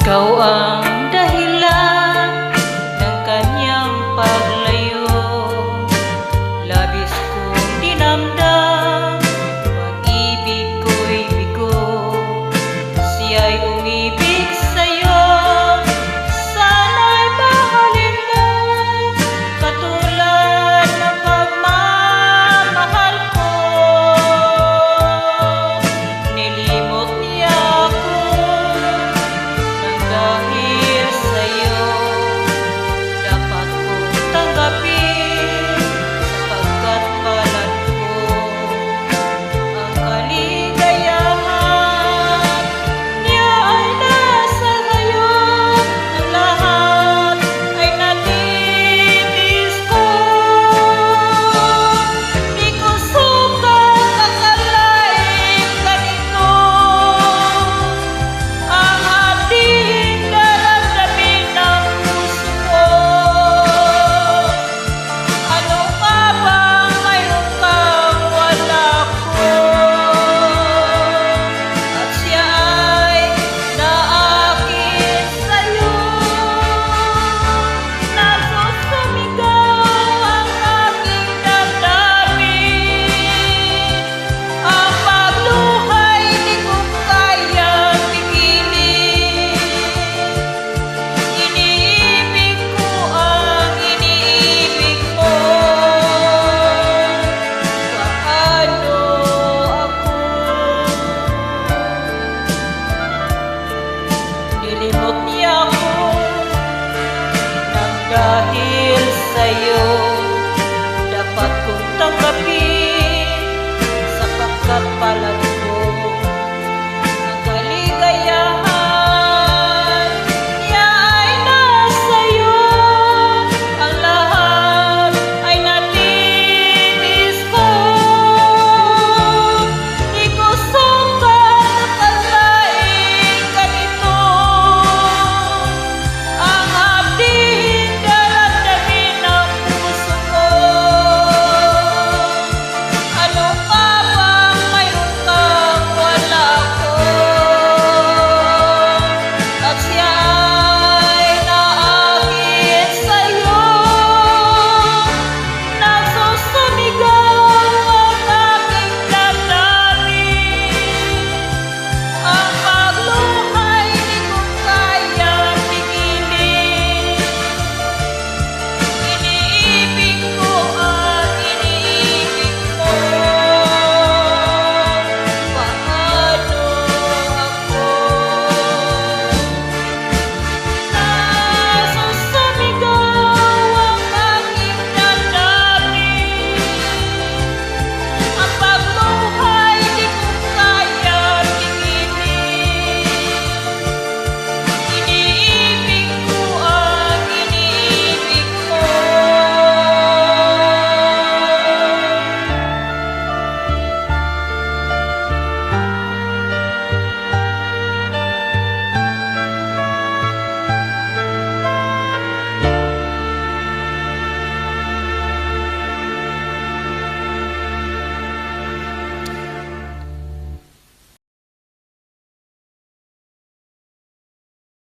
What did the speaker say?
Ikaw ang dahilan ng kanyang paglayo. Labis kong dinamdam, pag-ibig ko'y bigo. Siya'y umibig sa'yo, sana'y mahalin mo, katulad ng pagmamahal ko. Nilimot niya ako nang dahil sa'yo, dapat kong tanggapin sapagkat balat ko ang kaligayahan niya ay nasa ngayon. Ang lahat ay natitis ko. Di ko sukat akalain ganito ang ating daramdamin ng puso ko. Ano pa bang mayroon kang wala ko? At siya ay naakin sa'yo. Nasusumigaw ang aking damdamin. Ang pagluhay di ko kayang pigilin. Iniibig ko ang iniibig mo. Paano ako? Nilimot niya